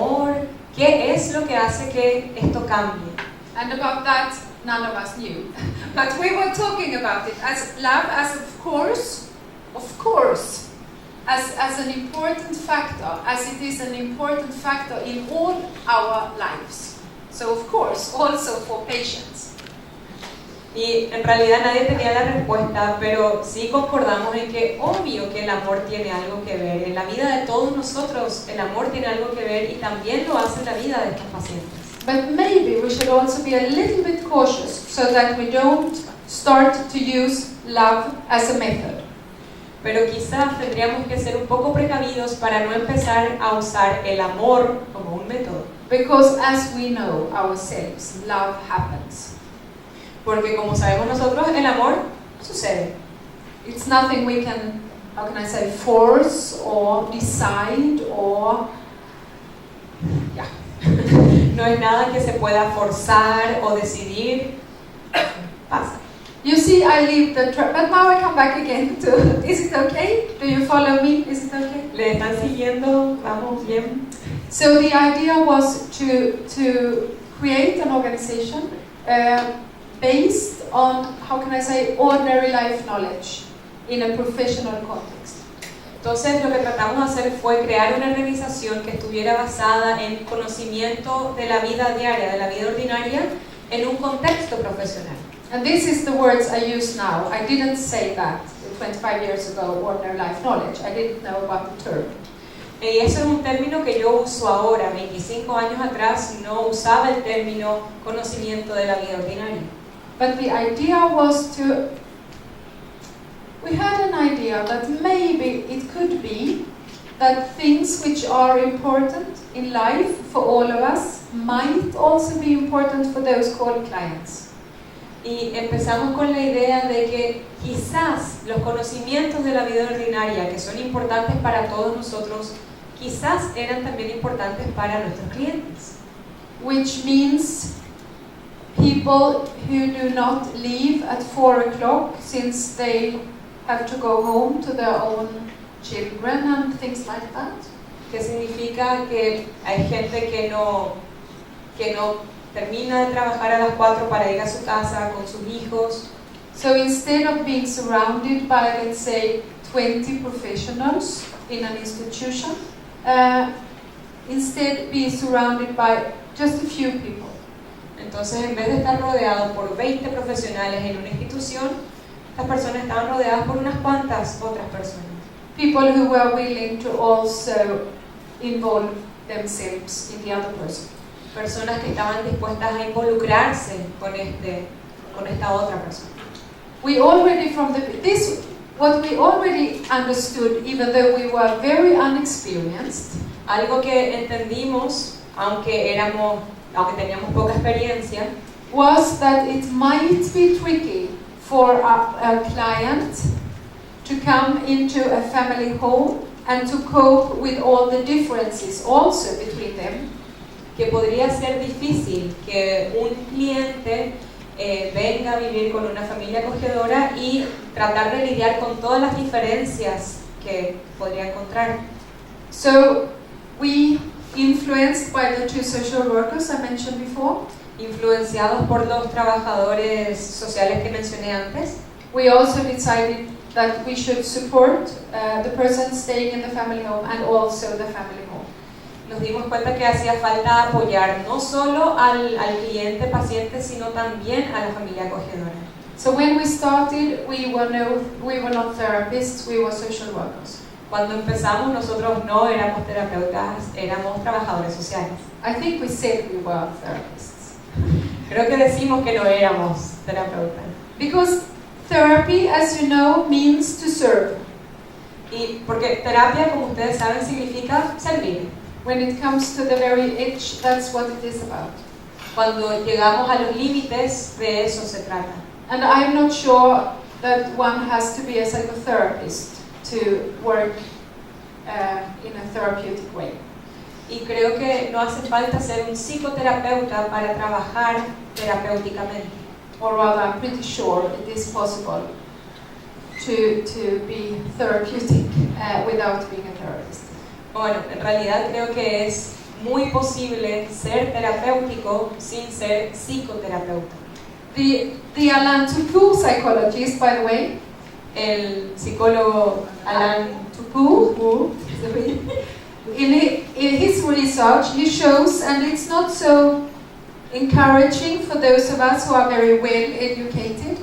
amor? ¿Qué es lo que hace que esto cambie? And about that, none of us knew. But we were talking about it as love, as of course, as an important factor, as it is an important factor in all our lives. So of course, also for patients. Y en realidad nadie tenía la respuesta, pero sí concordamos en que obvio que el amor tiene algo que ver. En la vida de todos nosotros el amor tiene algo que ver y también lo hace en la vida de estos pacientes. But maybe we should also be a little bit cautious so that we don't start to use love as a method. Pero quizás tendríamos que ser un poco precavidos para no empezar a usar el amor como un método. Because as we know ourselves, love happens. Porque como sabemos nosotros, el amor sucede. It's nothing we can, how can I say, force or decide or, yeah. No es nada que se pueda forzar o decidir. Pasa. You see, I leave the but now I come back again to, is it okay? Do you follow me? Is it okay? ¿Le están siguiendo? ¿Vamos bien? So the idea was to create an organization based on, how can I say, ordinary life knowledge in a professional context. Entonces lo que tratamos de hacer fue crear una organización que estuviera basada en conocimiento de la vida diaria, de la vida ordinaria, en un contexto profesional. And this is the words I use now. I didn't say that 25 years ago, ordinary life knowledge. I didn't know about the term. Y eso es un término que yo uso ahora. 25 años atrás no usaba el término conocimiento de la vida ordinaria. But the idea was to, we had an idea that maybe it could be that things which are important in life for all of us might also be important for those called clients. Y empezamos con la idea de que quizás los conocimientos de la vida ordinaria, que son importantes para todos nosotros, quizás eran también importantes para nuestros clientes. Which means people who do not leave at 4 o'clock since they have to go home to their own children and things like that. Que significa que hay gente que no termina de trabajar a las 4 para ir a su casa con sus hijos. So instead of being surrounded by, let's say, 20 professionals in an institution, instead be surrounded by just a few people. Entonces, en vez de estar rodeado por 20 profesionales en una institución, estas personas estaban rodeadas por unas cuantas otras personas. People who were willing to also involve themselves in the other person. Personas que estaban dispuestas a involucrarse con esta otra persona. We already what we already understood, even though we were very unexperienced, algo que entendimos, aunque teníamos poca experiencia, was that it might be tricky for a client to come into a family home and to cope with all the differences also between them. Que podría ser difícil que un cliente venga a vivir con una familia acogedora y tratar de lidiar con todas las diferencias que podría encontrar. So we, influenced by the 2 social workers I mentioned before, influenciados por los trabajadores sociales que mencioné antes, we also decided that we should support the person staying in the family home and also the family home. Nos dimos cuenta que hacía falta apoyar no solo al cliente paciente, sino también a la familia acogedora. So when we started, we were not therapists, we were social workers. Cuando empezamos nosotros no éramos terapeutas, éramos trabajadores sociales. I think we said we were therapists. Creo que decimos que no éramos terapeutas. Because therapy, as you know, means to serve. Y porque terapia, como ustedes saben, significa servir. When it comes to the very edge, that's what it is about. Cuando llegamos a los límites, de eso se trata. And I'm not sure that one has to be a psychotherapist to work in a therapeutic way. Y creo que no hace falta ser un psicoterapeuta para trabajar terapéuticamente. Or rather, I'm pretty sure it is possible to be therapeutic without being a therapist. Bueno, en realidad creo que es muy posible ser terapéutico sin ser psicoterapeuta. The Alain Tupou psychologist, by the way, El psicólogo Alain Tupou, in his research, he shows, and it's not so encouraging for those of us who are very well educated,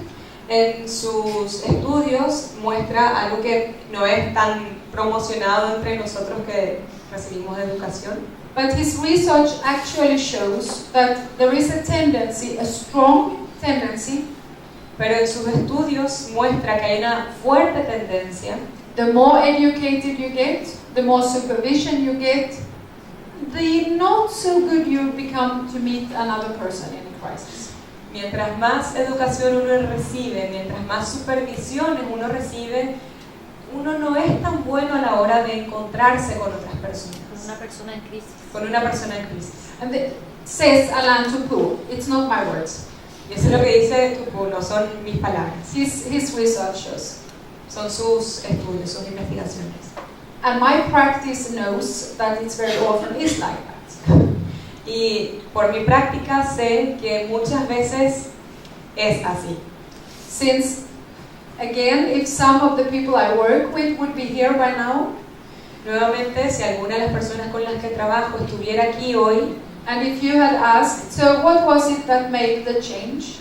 en sus estudios muestra algo que no es tan promocionado entre nosotros que recibimos educación. but his research actually shows that there is a tendency, a strong tendency, Pero en sus estudios muestra que hay una fuerte tendencia, the more educated you get, the more supervision you get, the not so good you become to meet another person in a crisis. mientras más educación uno recibe, mientras más supervisiones uno recibe, uno no es tan bueno a la hora de encontrarse con otras personas, Una persona en crisis. con una persona en crisis. And it says Alain Tupou, it's not my words. Y eso es lo que dice Tupou, no son mis palabras, His research shows. son sus estudios, sus investigaciones. And my practice knows that it's very often is like that. Y por mi práctica sé que muchas veces es así. Since, again, if some of the people I work with would be here by now, Nuevamente, si alguna de las personas con las que trabajo estuviera aquí hoy, and if you had asked, so what was it that made the change?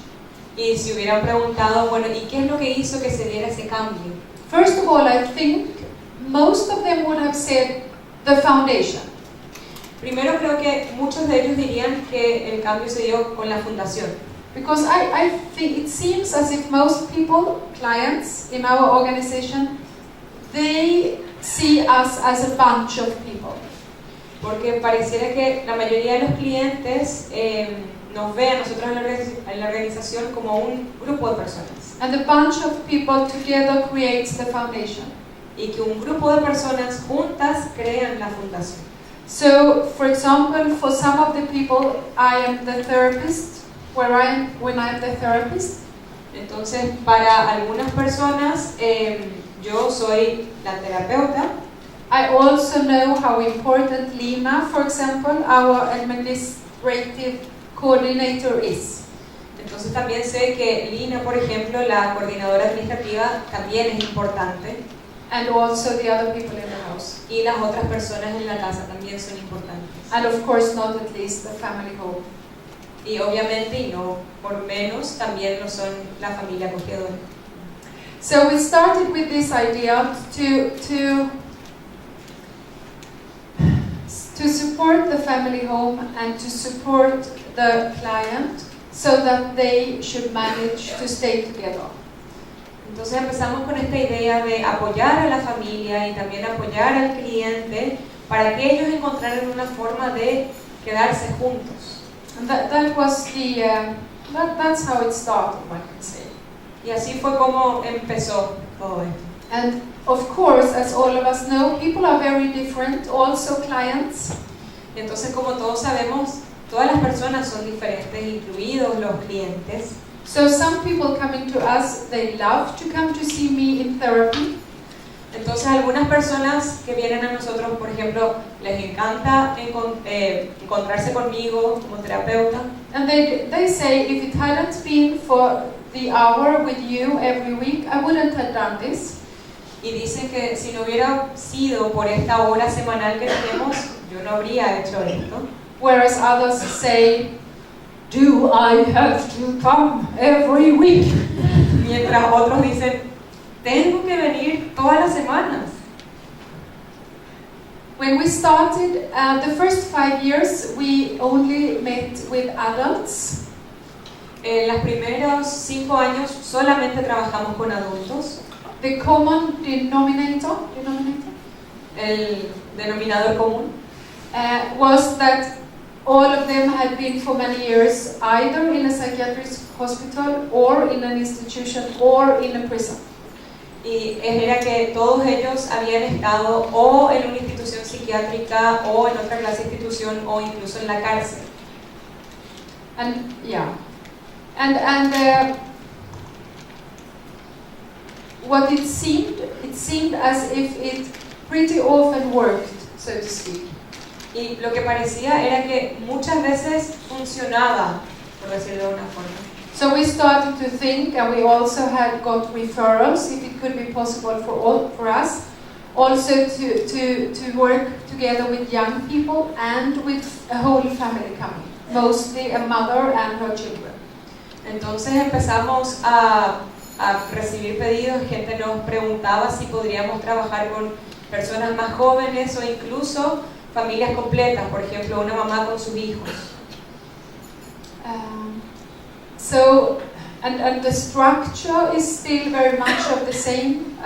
y si hubieran preguntado, bueno, ¿y qué es lo que hizo que se diera ese cambio? First of all, I think most of them would have said the foundation. Primero creo que muchos de ellos dirían que el cambio se dio con la fundación. Because I think it seems as if most people, clients in our organization, they see us as a bunch of people. Porque pareciera que la mayoría de los clientes nos ve a nosotros en la organización como un grupo de personas. And a bunch of people together creates the foundation. Y que un grupo de personas juntas crean la fundación. So, for example, for some of the people, I am the therapist, when I am the therapist. Entonces, para algunas personas, yo soy la terapeuta. I also know how important Lina, for example, our administrative coordinator is. Entonces también sé que Lina, por ejemplo, la coordinadora administrativa, también es importante. And also the other people in the house. Y las otras personas en la casa también son importantes. And of course, not at least the family home. Y obviamente, y no por menos, también lo son la familia acogedora. So we started with this idea to support the family home and to support the client so that they should manage to stay together. Entonces empezamos con esta idea de apoyar a la familia y también apoyar al cliente para que ellos encontraran una forma de quedarse juntos. And that was that's how it started, one can say. Y así fue como empezó todo esto. And of course, as all of us know, people are very different, also clients. Entonces, como todos sabemos, todas las personas son diferentes, incluidos los clientes. So some people coming to us, they love to come to see me in therapy. Entonces, algunas personas que vienen a nosotros, por ejemplo, les encanta encontrarse conmigo como terapeuta. And they say, if it hadn't been for the hour with you every week, I wouldn't have done this. Y dicen que si no hubiera sido por esta hora semanal que tenemos, yo no habría hecho esto. Whereas others say, do I have to come every week? Mientras otros dicen, tengo que venir todas las semanas. When we started, the first 5 years, we only met with adults. En los primeros 5 años solamente trabajamos con adultos. The common denominator El denominador común was that all of them had been for many years either in a psychiatric hospital or in an institution or in a prison. y era que todos ellos habían estado o en una institución psiquiátrica o en otra clase de institución o incluso en la cárcel. And yeah, and what it seemed as if it pretty often worked, so to speak. Y lo que parecía era que muchas veces funcionaba, por decirlo de una forma. So we started to think, and we also had got referrals, if it could be possible for us, also to work together with young people and with a whole family coming, mostly a mother and her children. Entonces empezamos a recibir pedidos, gente nos preguntaba si podríamos trabajar con personas más jóvenes o incluso familias completas, por ejemplo, una mamá con sus hijos. And the structure is still very much of the same.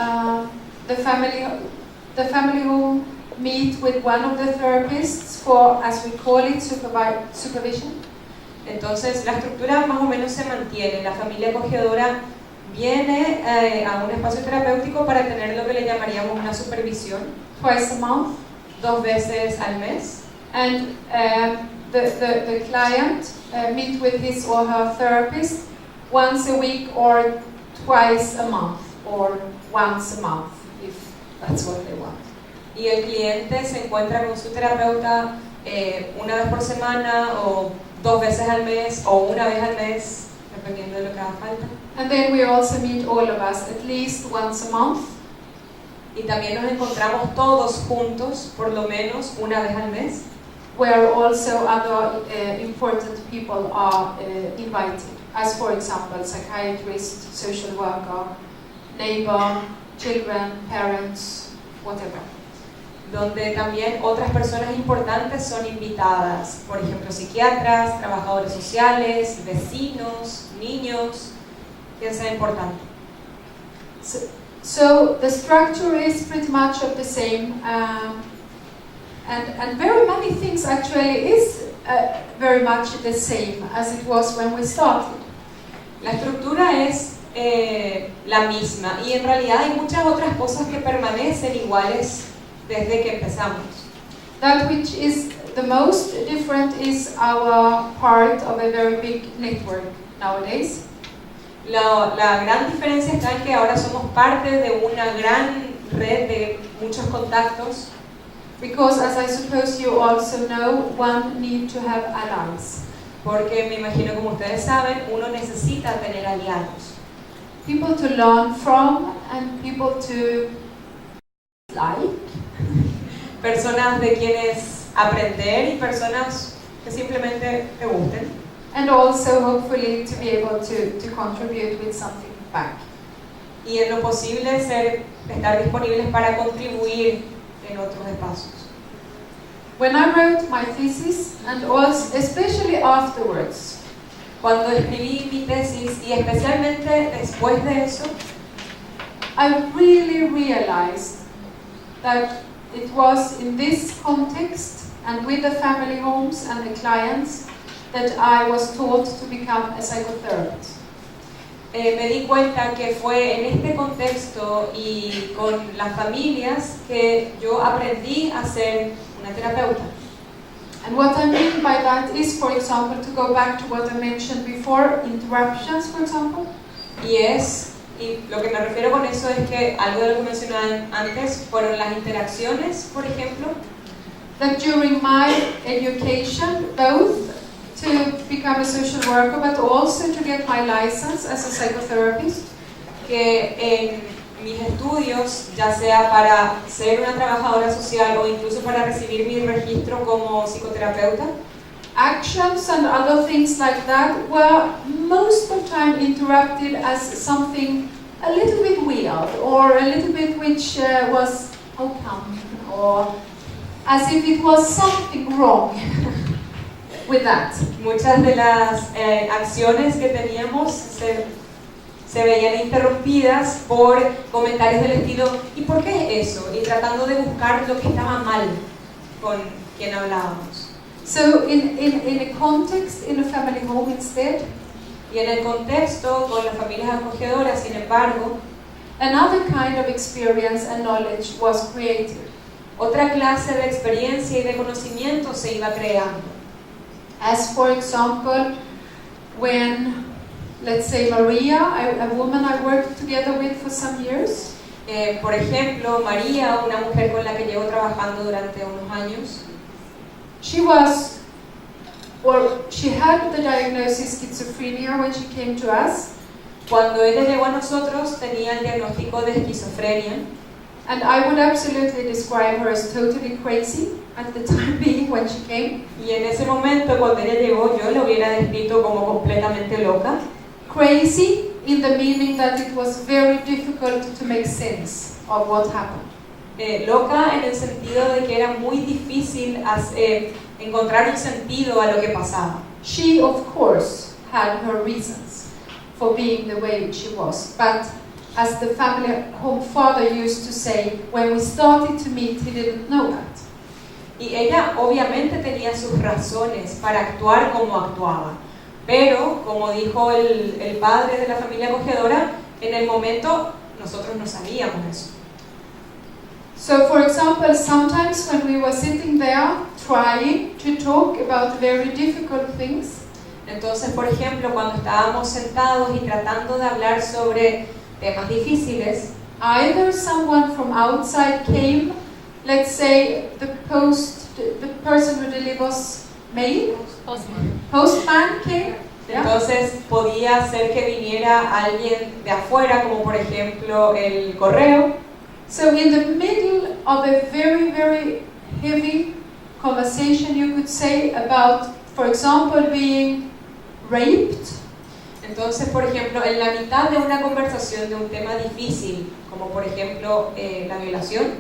The family home meet with one of the therapists for, as we call it, supervision. Entonces la estructura más o menos se mantiene. La familia acogedora viene a un espacio terapéutico para tener lo que le llamaríamos una supervisión. Twice a month. 2 veces al mes. And the client meet with his or her therapist once a week or twice a month or once a month, if that's what they want. Y el cliente se encuentra con su terapeuta una vez por semana o 2 veces al mes o una vez al mes, dependiendo de lo que haga falta. And then we also meet all of us at least once a month. Y también nos encontramos todos juntos, por lo menos una vez al mes. Where also other important people are invited, as for example, psychiatrist, social worker, neighbor, children, parents, whatever. Donde también otras personas importantes son invitadas, por ejemplo, psiquiatras, trabajadores sociales, vecinos, niños, quien sea importante. So the structure is pretty much of the same, and very many things actually is very much the same as it was when we started. La estructura es la misma y en realidad hay muchas otras cosas que permanecen iguales desde que empezamos. That which is the most different is our part of a very big network nowadays. La gran diferencia está en que ahora somos parte de una gran red de muchos contactos. Because, as I suppose you also know, one need to have allies. Porque me imagino, como ustedes saben, uno necesita tener aliados. People to learn from and people to like. Personas de quienes aprender y personas que simplemente te gusten. And also, hopefully, to be able to contribute with something back. Y en lo posible estar disponibles para contribuir en otros espacios. When I wrote my thesis, and also, especially afterwards, cuando escribí mi tesis y especialmente después de eso, I really realized that it was in this context and with the family homes and the clients that I was taught to become a psychotherapist. Me di cuenta que fue en este contexto y con las familias que yo aprendí a ser una terapeuta. And what I mean by that is, for example, to go back to what I mentioned before, interruptions, for example. Y lo que me refiero con eso es que algo de lo que mencioné antes fueron las interacciones, por ejemplo. That during my education, both to become a social worker, but also to get my license as a psychotherapist. Que en mis estudios, ya sea para ser una trabajadora social o incluso para recibir mi registro como psicoterapeuta, actions and other things like that were most of the time interrupted as something a little bit weird or a little bit which was how come, or as if it was something wrong with that. Muchas de las acciones que teníamos se veían interrumpidas por comentarios del estilo ¿y por qué eso? Y tratando de buscar lo que estaba mal con quien hablábamos. So in a context in a family home instead, y en el contexto con las familias acogedoras, sin embargo, another kind of experience and knowledge was created. Otra clase de experiencia y de conocimiento se iba creando. As for example, when, let's say, Maria, a woman I worked together with for some years. Por ejemplo, María, una mujer con la que llevo trabajando durante unos años. she had the diagnosis schizophrenia when she came to us. Cuando ella llegó a nosotros tenía el diagnóstico de esquizofrenia. And I would absolutely describe her as totally crazy at the time being when she came. Y en ese momento, cuando ella llegó, yo la hubiera descrito como completamente loca. Crazy in the meaning that it was very difficult to make sense of what happened. Loca en el sentido de que era muy difícil encontrar un sentido a lo que pasaba. She, of course, had her reasons for being the way she was, but as the family home father used to say, when we started to meet, he didn't know that. Y ella obviamente tenía sus razones para actuar como actuaba, pero como dijo el padre de la familia acogedora, en el momento nosotros no sabíamos eso. So, for example, sometimes when we were sitting there trying to talk about very difficult things, entonces, por ejemplo, cuando estábamos sentados y tratando de hablar sobre temas difíciles, either someone from outside came, let's say the person who delivers mail, postman came. Entonces podía ser que viniera alguien de afuera, como por ejemplo el correo. So in the middle of a very, very heavy conversation, you could say about, for example, being raped. Entonces, por ejemplo, en la mitad de una conversación de un tema difícil, como por ejemplo la violación,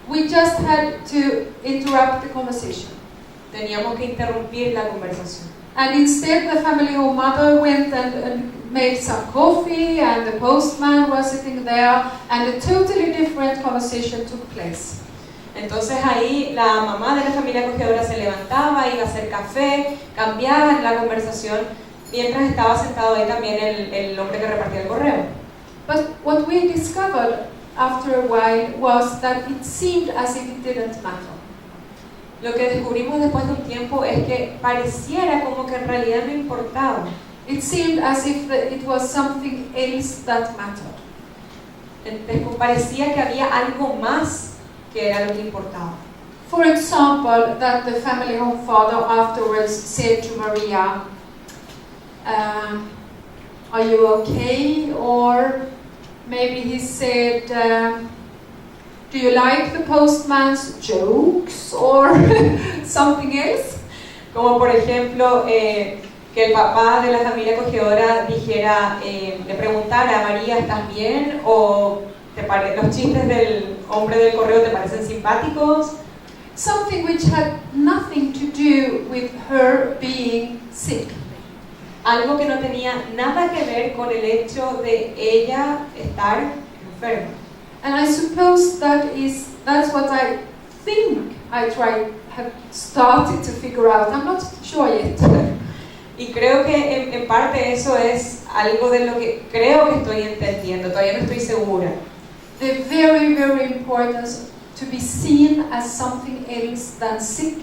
we just had to interrupt the conversation. Teníamos que interrumpir la conversación. And instead, the family home mother went and made some coffee, and the postman was sitting there, and a totally different conversation took place. Entonces ahí la mamá de la familia acogedora se levantaba, iba a hacer café, cambiaba la conversación, mientras estaba sentado ahí también el hombre que repartía el correo. But what we discovered after a while was that it seemed as if it didn't matter. Lo que descubrimos después de un tiempo es que pareciera como que en realidad no importaba. It seemed as if it was something else that mattered. Parecía que había algo más que era lo que importaba. For example, that the family home father afterwards said to Maria, are you okay? Or maybe he said, do you like the postman's jokes? Or something else? Como por ejemplo, que el papá de la familia acogedora dijera, le preguntara a María, ¿estás bien? O los chistes del hombre del correo te parecen simpáticos. Something which had nothing to do with her being sick. Algo que no tenía nada que ver con el hecho de ella estar enferma. And I suppose that's what I think have started to figure out. I'm not sure yet. Y creo que en parte eso es algo de lo que creo que estoy entendiendo, todavía no estoy segura. The very, very importance to be seen as something else than sick,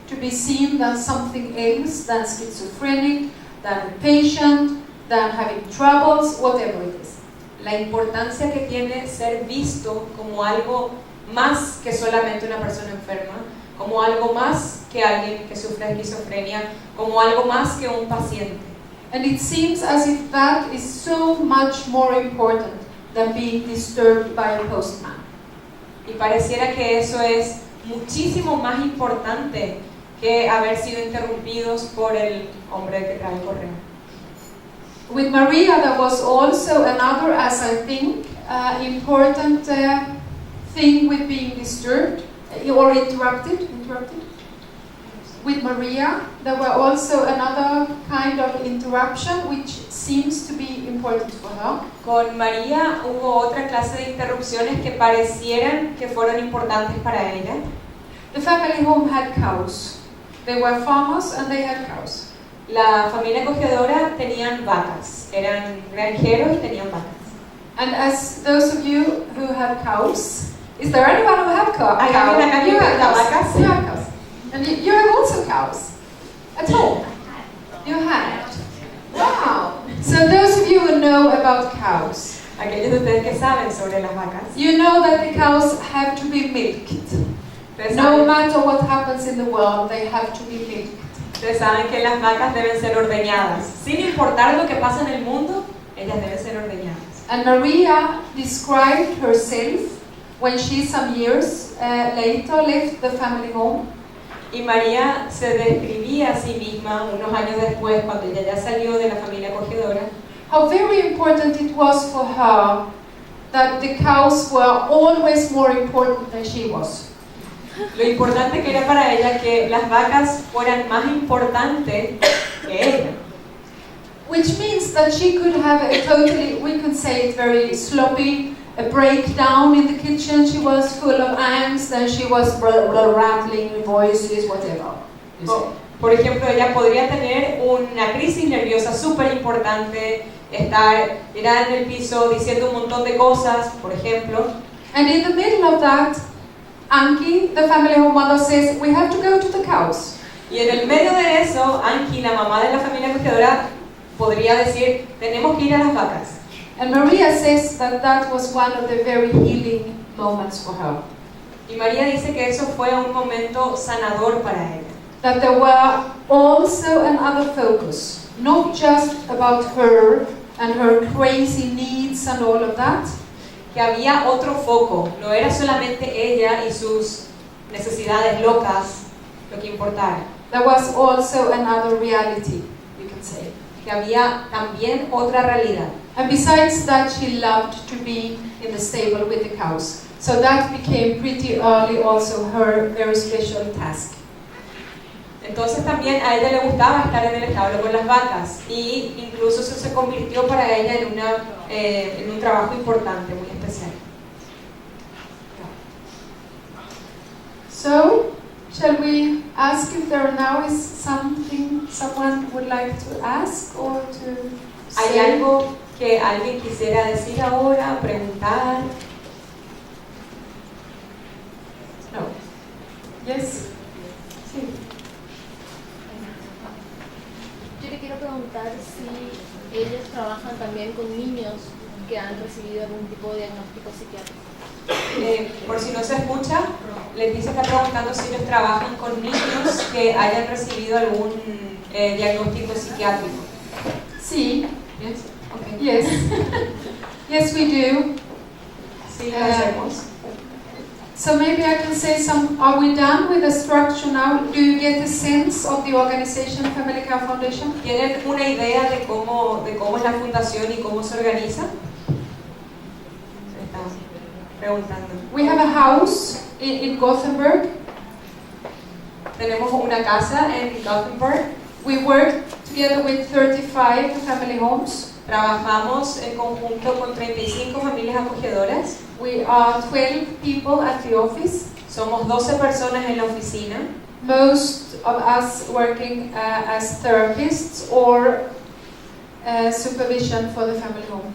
to be seen as something else than schizophrenic, than a patient, than having troubles, whatever it is. La importancia que tiene ser visto como algo más que solamente una persona enferma, como algo más que alguien que sufre esquizofrenia, como algo más que un paciente. And it seems as if that is so much more important than being disturbed by a postman. Y pareciera que eso es muchísimo más importante que haber sido interrumpidos por el hombre que trae el correo. With Maria, there was also another, as I think, important thing with being disturbed or interrupted. With Maria, there were also another kind of interruption which seems to be important for her. Con María hubo otra clase de interrupciones que parecieran que fueron importantes para ella. The family home had cows. They were farmers and they had cows. La familia acogedora tenían vacas, eran granjeros y tenían vacas. And as those of you who have cows, is there anyone who have cows? ¿Hay alguien acá que tenga vacas? You have cows. And you have also cows at home. You had. Wow. So those of you who know about cows, Aquellos de ustedes que saben sobre las vacas, you know that the cows have to be milked. Ustedes No saben, matter what happens in the world, they have to be milked. ustedes saben que las vacas deben ser ordeñadas. Sin importar lo que pasa en el mundo, ellas deben ser ordeñadas. And Maria described herself when she some years later left the family home. Y María se describía a sí misma unos años después, cuando ella ya salió de la familia acogedora, How very important it was for her that the cows were always more important than she was. lo importante que era para ella que las vacas fueran más importantes que ella. Which means that she could have a totally, we could say it very sloppy, a breakdown in the kitchen. She was full of angst and she was rattling voices, whatever. You say. Por ejemplo, ella podría tener una crisis nerviosa súper importante, estar tirada en el piso diciendo un montón de cosas, por ejemplo. And in the middle of that, Anki, the family home mother, says, we have to go to the cows. Y en el medio de eso, Anki, la mamá de la familia acogedora, podría decir, tenemos que ir a las vacas. And Maria says that that was one of the very healing moments for her. Y María dice que eso fue un momento sanador para ella. That there were also another focus, not just about her and her crazy needs and all of that, Que había otro foco, no era solamente ella y sus necesidades locas lo que importaba. there was also another reality, you can say. Que había también otra realidad. And besides that, she loved to be in the stable with the cows. So that became pretty early also her very special task. Entonces también a ella le gustaba estar en el establo con las vacas y incluso eso se convirtió para ella en un trabajo importante, muy especial. So, shall we ask if there now is something someone would like to ask or to ¿Hay say? algo que alguien quisiera decir ahora, preguntar? No. Yes? Sí. Yo le quiero preguntar si ellos trabajan también con niños que han recibido algún tipo de diagnóstico psiquiátrico. Por si no se escucha, Leticia está preguntando si ellos trabajan con niños que hayan recibido algún diagnóstico psiquiátrico. Sí. Yes? Okay. Yes. Yes, we do. Sí, lo hacemos. So maybe I can say are we done with the structure now? Do you get a sense of the organization, Family Care Foundation? ¿Tienen una idea de cómo es la fundación y cómo se organiza? Se está preguntando. We have a house in Gothenburg. Tenemos una casa en Gothenburg. We work together with 35 family homes. Trabajamos en conjunto con 35 familias acogedoras. We are 12 people at the office. Somos 12 personas en la oficina. Most of us working as therapists or supervision for the family home.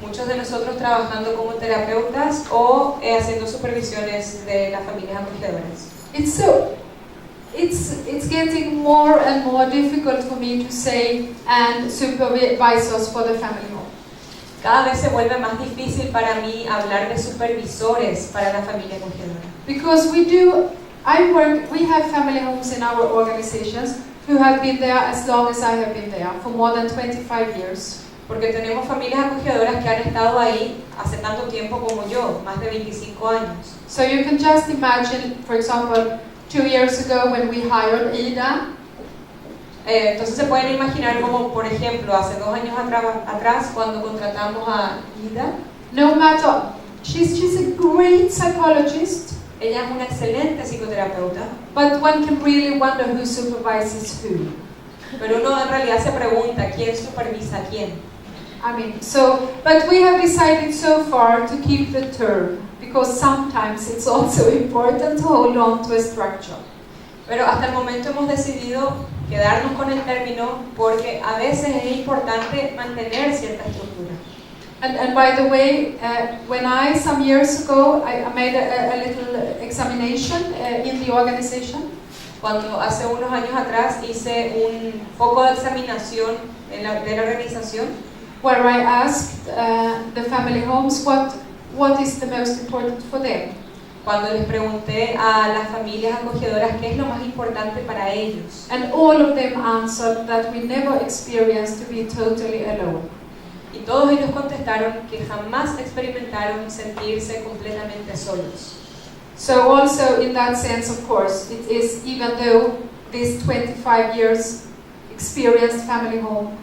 Muchos de nosotros trabajando como terapeutas o haciendo supervisiones de las familias acogedoras. It's getting more and more difficult for me to say and supervisors for the family home. Cada vez se vuelve más difícil para mí hablar de supervisores para la familia acogedora. Because we have family homes in our organizations who have been there as long as I have been there, for more than 25 years. Porque tenemos familias acogedoras que han estado ahí hace tanto tiempo como yo, más de 25 años. So you can just imagine, for example, 2 years ago when we hired Ida. Entonces se pueden imaginar como, por ejemplo, hace 2 años atrás cuando contratamos a Ida. No matter, she's a great psychologist, Ella es una excelente psicoterapeuta, but one can really wonder who supervises who. pero uno en realidad se pregunta quién supervisa a quién. I mean, but we have decided so far to keep the term, because sometimes it's also important to hold on to a structure. Pero hasta el momento hemos decidido quedarnos con el término porque a veces es importante mantener cierta estructura. And by the way, when some years ago, I made a little examination in the organization. Cuando hace unos años atrás hice un foco de examinación de la organización, where I asked the family homes what is the most important for them. cuando les pregunté a las familias acogedoras qué es lo más importante para ellos. And all of them answered that we never experienced to be totally alone. Y todos ellos contestaron que jamás experimentaron sentirse completamente solos. So also in that sense, of course, it is, even though this 25 years experienced family home,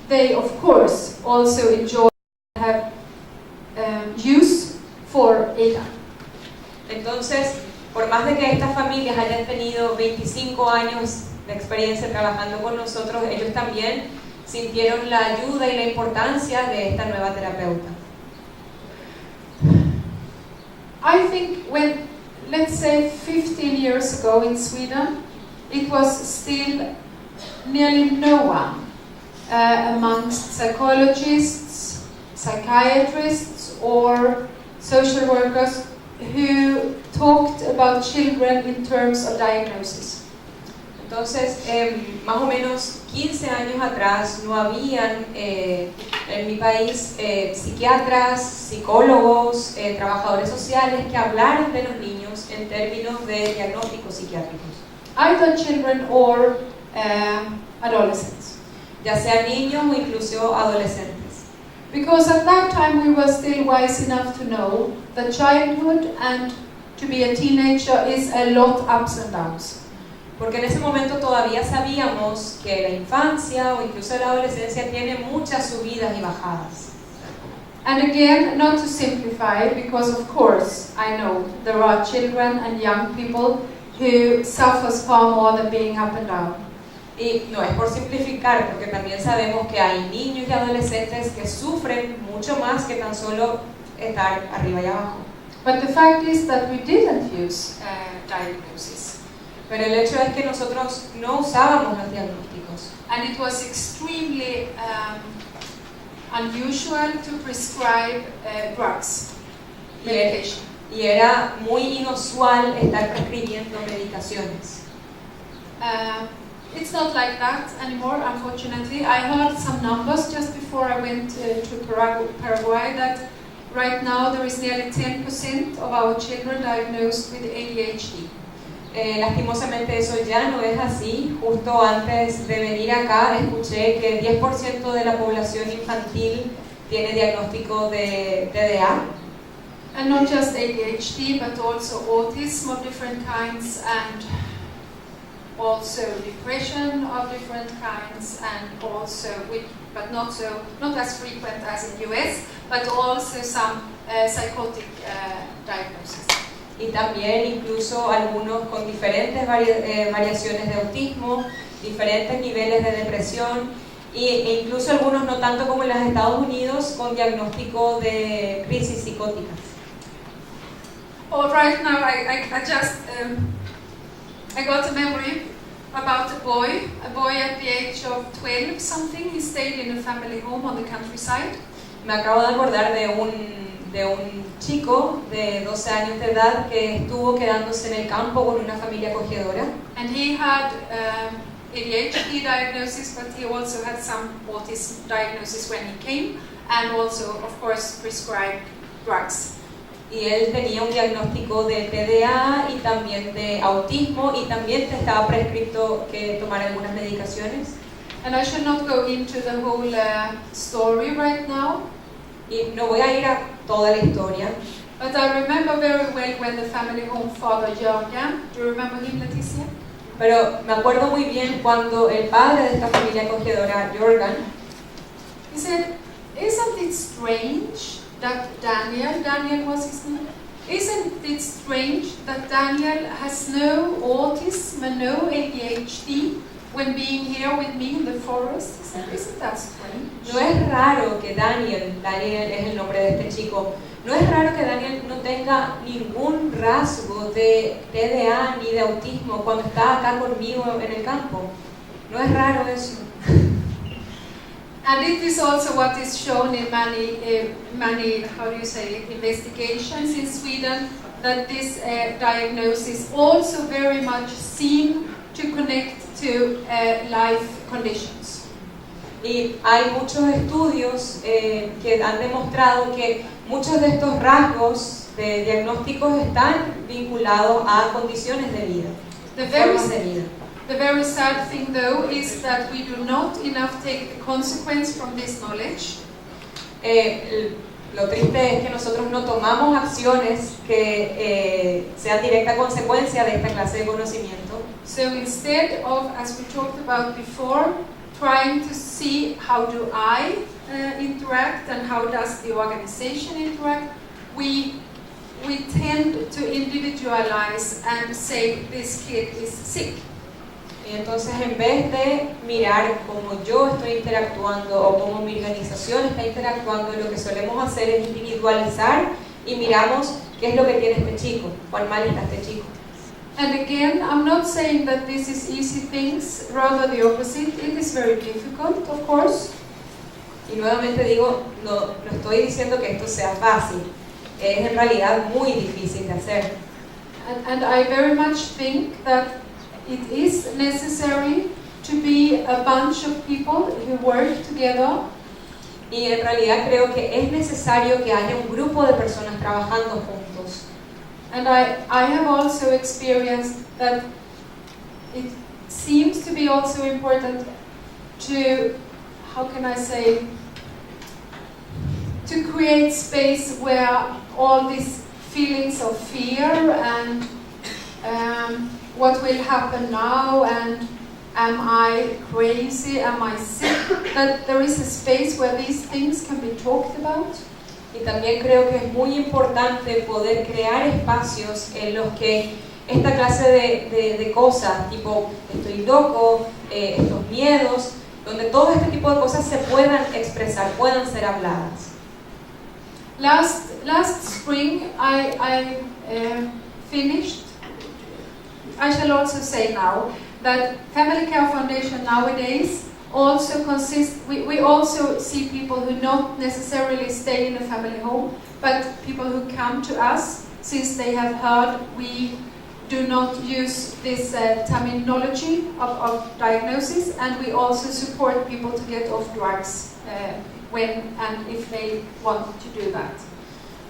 they of course also enjoy and have use for Ada. Entonces, por más de que estas familias hayan tenido 25 años de experiencia trabajando con nosotros, ellos también sintieron la ayuda y la importancia de esta nueva terapeuta. I think when, let's say 15 years ago in Sweden, it was still nearly no one amongst psychologists, psychiatrists or social workers who talked about children in terms of diagnosis. Entonces, más o menos 15 años atrás no habían en mi país psiquiatras, psicólogos, trabajadores sociales que hablaran de los niños en términos de diagnósticos psiquiátricos. Either children or adolescents. Ya sean niños o incluso adolescentes. Because at that time we were still wise enough to know that childhood and to be a teenager is a lot ups and downs. Porque en ese momento todavía sabíamos que la infancia o incluso la adolescencia tiene muchas subidas y bajadas. And again, not to simplify, because of course I know there are children and young people who suffers far more than being up and down. Y no es por simplificar, porque también sabemos que hay niños y adolescentes que sufren mucho más que tan solo estar arriba y abajo. But the fact is that we didn't use diagnosis. Pero el hecho es que nosotros no usábamos los diagnósticos. And it was extremely unusual to prescribe drugs, medication. Y era muy inusual estar prescribiendo medicaciones. It's not like that anymore, unfortunately. I heard some numbers just before I went to Paraguay that right now there is nearly 10% of our children diagnosed with ADHD. Lastimosamente eso ya no es así. Justo antes de venir acá escuché que 10% de la población infantil tiene diagnóstico de TDA. And not just ADHD, but also autism of different kinds, and also depression of different kinds, and also, but not as frequent as in US, but also some psychotic diagnoses. Y también incluso algunos con diferentes variaciones de autismo, diferentes niveles de depresión e incluso algunos no tanto como en los Estados Unidos con diagnóstico de crisis psicóticas. Oh, right now I just I got a memory about a boy at the age of 12 something. He stayed in a family home on the countryside. Me acabo de acordar de un chico de 12 años de edad que estuvo quedándose en el campo con una familia acogedora. And he had ADHD diagnosis, but he also had some autism diagnosis when he came, and also, of course, prescribed drugs. Y él tenía un diagnóstico de TDA y también de autismo y también estaba prescrito que tomara algunas medicaciones. And I should not go into the whole story right now. Y no voy a ir a toda la historia. But I remember very well when the family home father Jörgen, do you remember him, Leticia? Pero me acuerdo muy bien cuando el padre de esta familia acogedora, Jörgen, he said, "Isn't it strange that Daniel was his name? Isn't it strange that Daniel has no autism and no ADHD when being here with me in the forest?" He said, "Isn't that strange?" no es raro que Daniel es el nombre de este chico, no es raro que Daniel no tenga ningún rasgo de TDA ni de autismo cuando está acá conmigo en el campo. No es raro eso. And it is also what is shown in many how do you say it, investigations in Sweden, that this diagnosis also very much seem to connect to life conditions. Y hay muchos estudios que han demostrado que muchos de estos rasgos de diagnósticos están vinculados a condiciones de vida, The very, formas de vida. the very sad thing though is that we do not enough take the consequence from this knowledge. Lo triste es que nosotros no tomamos acciones que sean directa consecuencia de esta clase de conocimiento. So instead of, as we talked about before, trying to see how do I interact and how does the organization interact, we tend to individualize and say this kid is sick. Y entonces en vez de mirar cómo yo estoy interactuando o cómo mi organización está interactuando, lo que solemos hacer es individualizar y miramos qué es lo que tiene este chico, cuán mal está este chico. And again, I'm not saying that this is easy things, rather the opposite. It is very difficult, of course. Y nuevamente digo, no estoy diciendo que esto sea fácil, es en realidad muy difícil de hacer. And I very much think that it is necessary to be a bunch of people who work together. Y en realidad creo que es necesario que haya un grupo de personas trabajando juntos. And I have also experienced that it seems to be also important to, how can I say, to create space where all these feelings of fear and what will happen now and am I crazy, am I sick, that there is a space where these things can be talked about. Y también creo que es muy importante poder crear espacios en los que esta clase de cosas, tipo estoy loco, estos miedos, donde todo este tipo de cosas se puedan expresar, puedan ser habladas. Last spring I finished. I shall also say now that Family Care Foundation nowadays also consists, we also see people who not necessarily stay in a family home, but people who come to us since they have heard we do not use this terminology of diagnosis, and we also support people to get off drugs when and if they want to do that.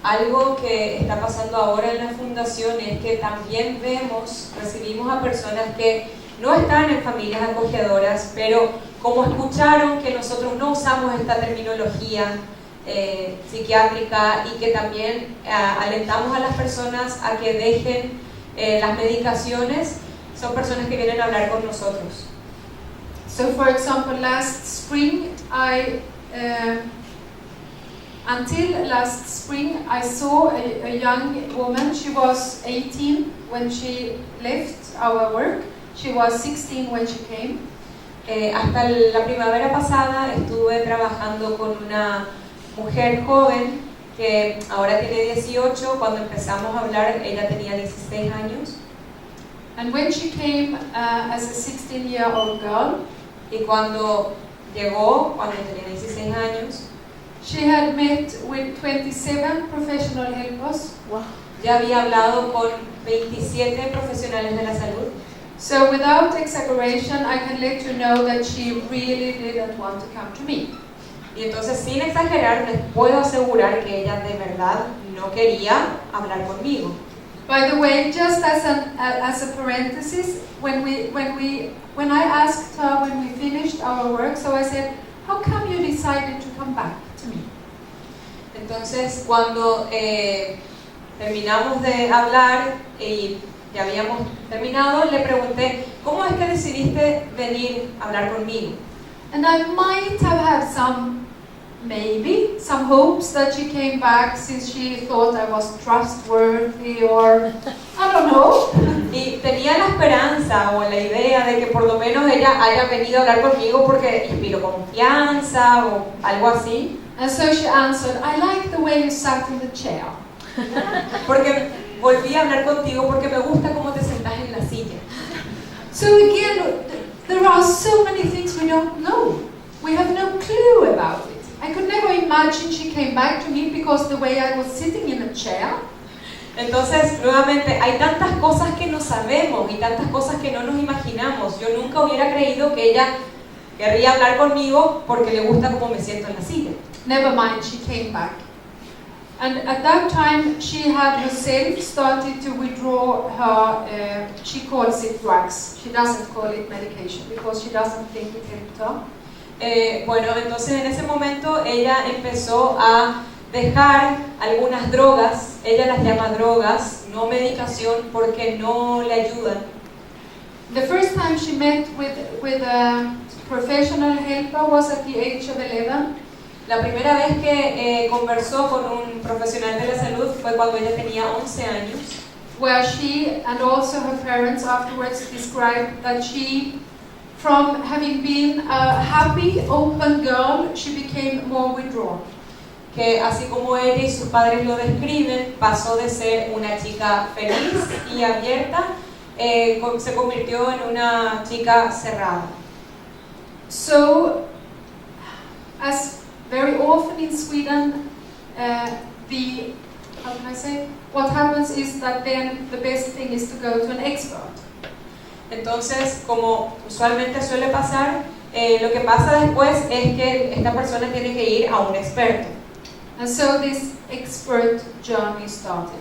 Algo que está pasando ahora en la fundación es que también recibimos a personas que no están en familias acogedoras, pero como escucharon que nosotros no usamos esta terminología psiquiátrica y que también alentamos a las personas a que dejen las medicaciones, son personas que vienen a hablar con nosotros. So for example, last spring until last spring I saw a young woman. She was 18 when she left our work. She was 16 when she came. Hasta la primavera pasada estuve trabajando con una mujer joven que ahora tiene 18. Cuando empezamos a hablar ella tenía 16 años. And when she came as a 16-year-old girl, y cuando llegó, cuando tenía 16 años, she had met with 27 professional helpers. Wow. Ya había hablado con 27 profesionales de la salud. So without exaggeration, I can let you know that she really didn't want to come to me. Y entonces, sin exagerar, les puedo asegurar que ella de verdad no quería hablar conmigo. By the way, just as a parenthesis, when I asked her when we finished our work, so I said, "How come you decided to come back to me?" Entonces, cuando terminamos de hablar y ya habíamos terminado, le pregunté, ¿cómo es que decidiste venir a hablar conmigo? And I might have had some hopes that she came back since she thought I was trustworthy, or I don't know. Y tenía la esperanza o la idea de que por lo menos ella haya venido a hablar conmigo porque inspiró confianza o algo así. And so she answered, "I like the way you sat in the chair." Porque volví a hablar contigo porque me gusta cómo te sentás en la silla. So again, there are so many things we don't know. We have no clue about it. I could never imagine she came back to me because the way I was sitting in a chair. Entonces, nuevamente, hay tantas cosas que no sabemos y tantas cosas que no nos imaginamos. Yo nunca hubiera creído que ella querría hablar conmigo porque le gusta cómo me siento en la silla. Never mind, she came back. And at that time, she had herself started to withdraw her, she calls it drugs. She doesn't call it medication because she doesn't think it helped her. Bueno, entonces en ese momento ella empezó a dejar algunas drogas, ella las llama drogas, no medicación, porque no le ayudan. The first time she met with a professional helper was at the age of 11. La primera vez que conversó con un profesional de la salud fue cuando ella tenía 11 años, where she and also her parents afterwards described that she, from having been a happy, open girl, she became more withdrawn. que así como ella y sus padres lo describen, pasó de ser una chica feliz y abierta, se convirtió en una chica cerrada. So, as very often in Sweden, how can I say, what happens is that then the best thing is to go to an expert. Entonces, como usualmente suele pasar, lo que pasa después es que esta persona tiene que ir a un experto. And so this expert journey started.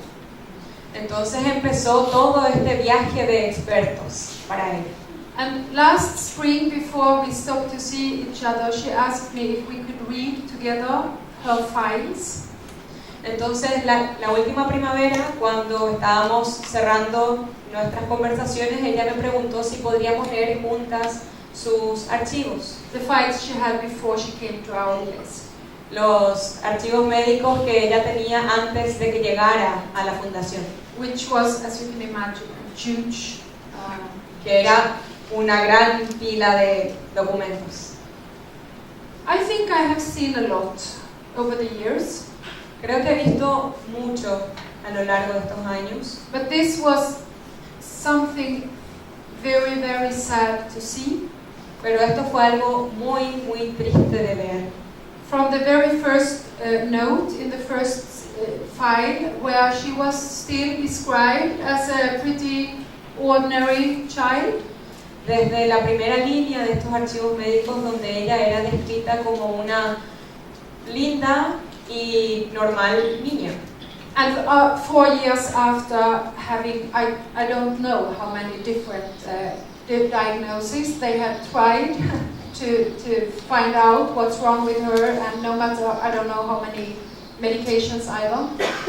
Entonces empezó todo este viaje de expertos para ella. And last spring, before we stopped to see each other, she asked me if we could read together her files. Entonces, la última primavera, cuando estábamos cerrando nuestras conversaciones, ella me preguntó si podríamos leer juntas sus archivos. The files she had before she came to our place. Los archivos médicos que ella tenía antes de que llegara a la fundación. Which was, as you can imagine, a huge... que era una gran pila de documentos. I think I have seen a lot over the years. Creo que he visto mucho a lo largo de estos años. But this was something very, very sad to see. Pero esto fue algo muy, muy triste de ver. From the very first note in the first file, where she was still described as a pretty ordinary child. Desde la primera línea de estos archivos médicos, donde ella era descrita como una linda y normal niña. And 4 years after having, I don't know how many different diagnoses they had tried to find out what's wrong with her, and no matter, I don't know how many medications either.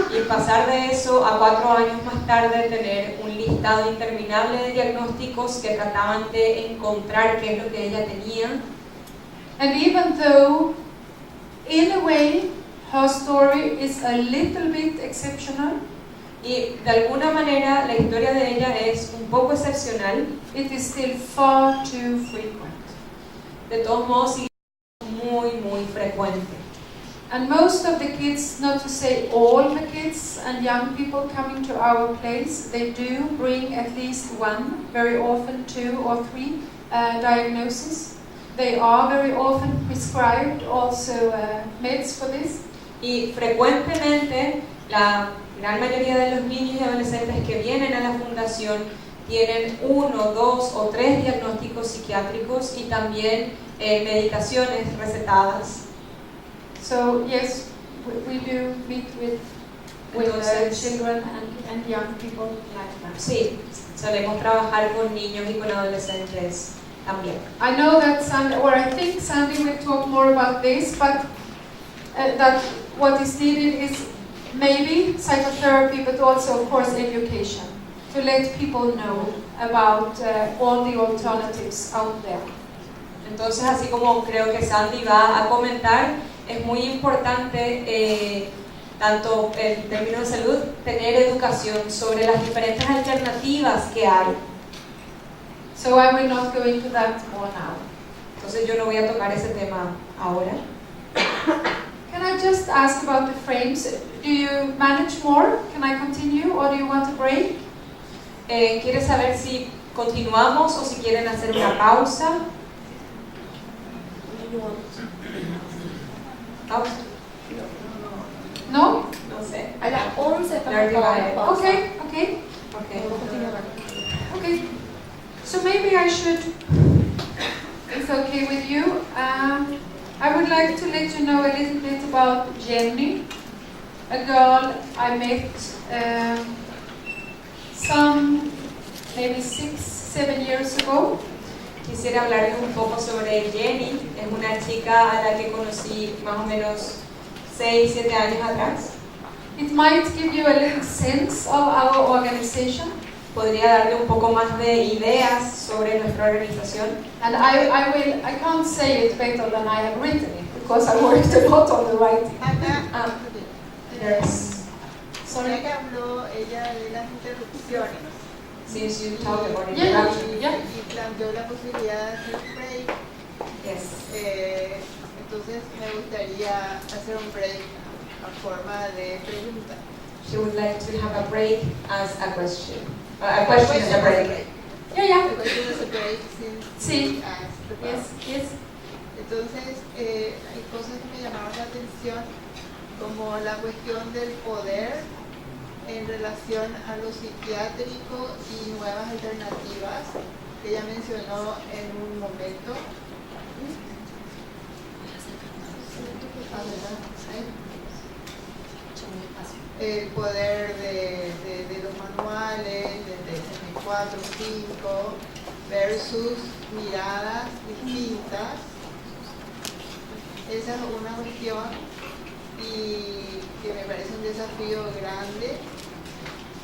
Y pasar de eso a 4 años más tarde tener un listado interminable de diagnósticos que trataban de encontrar qué es lo que ella tenía. And even though, in a way, her story is a little bit exceptional, Y de alguna manera la historia de ella es un poco excepcional, it is still far too frequent. de todos modos sigue muy, muy frecuente. And most of the kids, not to say all the kids and young people coming to our place, they do bring at least one, very often 2 or 3 diagnoses. They are very often prescribed also meds for this. Y frecuentemente la gran mayoría de los niños y adolescentes que vienen a la fundación tienen 1, 2 o 3 diagnósticos psiquiátricos y también medicaciones recetadas. So yes, we do meet with children and young people like that. Sí, solemos trabajar con niños y con adolescentes también. I know that Sandy, or I think Sandy will talk more about this, but that what is needed is maybe psychotherapy, but also, of course, education, to let people know about all the alternatives out there. Entonces, así como creo que Sandy va a comentar, es muy importante, tanto en términos de salud, tener educación sobre las diferentes alternativas que hay. So I will not go into that more now. Entonces yo no voy a tocar ese tema ahora. Can I just ask about the frames? Do you manage more? Can I continue, or do you want a break? ¿Quieres saber si continuamos o si quieren hacer una pausa? ¿Pausa? No? No sé. A las 11 La para última acabar vez. la pausa. Okay, okay, Okay. okay. So maybe I should, if okay with you, I would like to let you know a little bit about Jenny. a girl I met some maybe 6-7 years ago. Quisiera hablarles un poco sobre Jenny. Es una chica a la que conocí más o menos 6-7 años atrás. It might give you a little sense of our organization. Podría darle un poco más de ideas sobre nuestra organización. And I can't say it better than I have written it, because I worked a lot on the writing. Ana, There's, ya que habló ella de las interrupciones since you talked about Yeah, introduction, yeah. y planteó la posibilidad de hacer un break, yes. entonces me gustaría hacer un break a forma de pregunta. She would like to have a break as a question. A question as a break. Yeah, yeah. The question is a break since Sí. we asked the Yes, yes. Entonces, hay cosas que me llamaron la atención, como la cuestión del poder en relación a lo psiquiátrico y nuevas alternativas, que ella mencionó en un momento. El poder de los manuales, desde 64, 5, versus miradas distintas. Esa es una cuestión y que me parece un desafío grande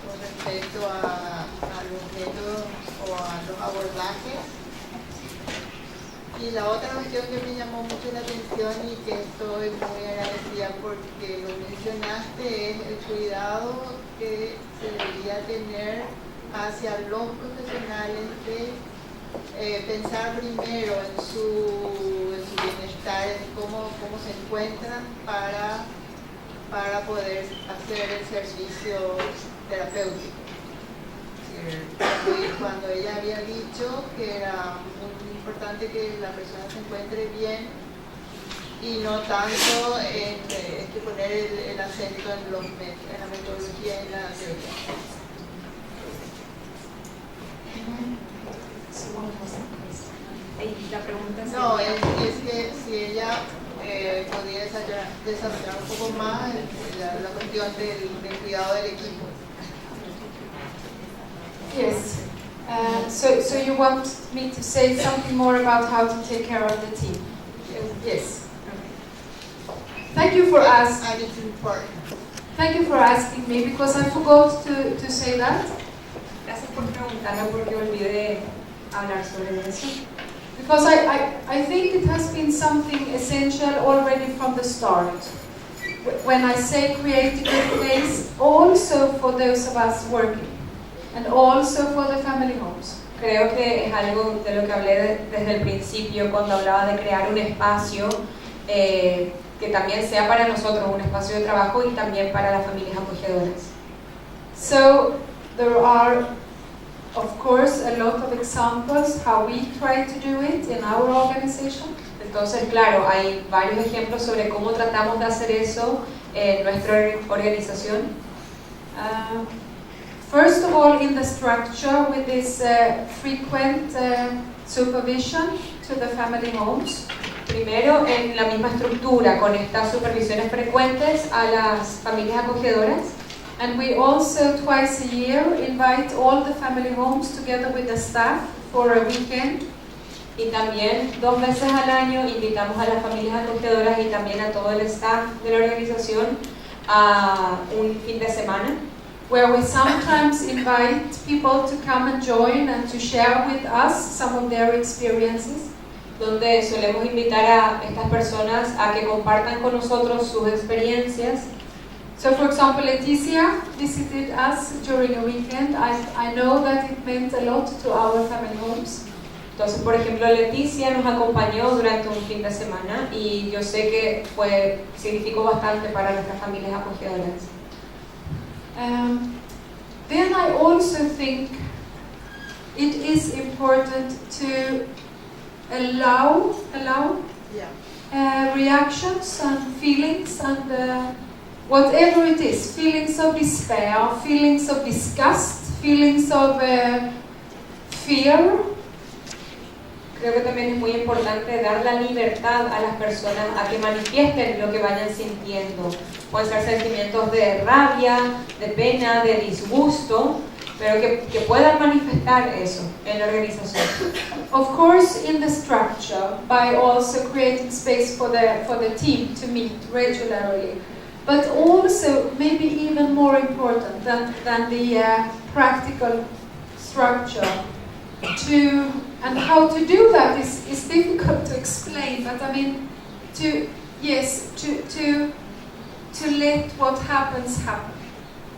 con respecto a los métodos o a los abordajes. Y la otra cuestión que me llamó mucho la atención y que estoy muy agradecida porque lo mencionaste es el cuidado que se debería tener hacia los profesionales de pensar primero en su bienestar, en cómo se encuentran para poder hacer el servicio terapéutico. Cuando ella había dicho que era muy importante que la persona se encuentre bien y no tanto en poner el acento en la metodología y en la teoría. La pregunta No, sería- es que si ella podría desarrollar un poco más la cuestión del cuidado del equipo. Yes. So you want me to say something more about how to take care of the team? Yes. Thank you for asking. And it's important. Thank you for asking me, because I forgot to say that. Gracias por preguntarme porque olvidé hablar sobre eso. Because I think it has been something essential already from the start. When I say create a good place, also for those of us working, and also for the family homes. Creo que es algo de lo que hablé desde el principio cuando hablaba de crear un espacio que también sea para nosotros un espacio de trabajo y también para las familias acogedoras. So there are, of course, a lot of examples how we try to do it in our organization. Entonces, claro, hay varios ejemplos sobre cómo tratamos de hacer eso en nuestra organización. First of all, in the structure with this frequent supervision to the family homes. Primero, en la misma estructura, con estas supervisiones frecuentes a las familias acogedoras. And we also twice a year invite all the family homes together with the staff for a weekend. Y también 2 veces al año invitamos a las familias acogedoras y también a todo el staff de la organización a un fin de semana, Where we sometimes invite people to come and join and to share with us some of their experiences. donde solemos invitar a estas personas a que compartan con nosotros sus experiencias. So, for example, Leticia visited us during a weekend. I know that it meant a lot to our family homes. Entonces, por ejemplo, Leticia nos acompañó durante un fin de semana y yo sé que significó bastante para nuestras familias acogedoras. Then I also think it is important to allow Yeah. reactions and feelings and whatever it is, feelings of despair, feelings of disgust, feelings of fear, Creo que también es muy importante dar la libertad a las personas a que manifiesten lo que vayan sintiendo. Pueden ser sentimientos de rabia, de pena, de disgusto, pero que puedan manifestar eso en la organización. Of course, in the structure, by also creating space for the team to meet regularly, but also maybe even more important than the practical structure. And how to do that is difficult to explain, but I mean, to let what happens happen,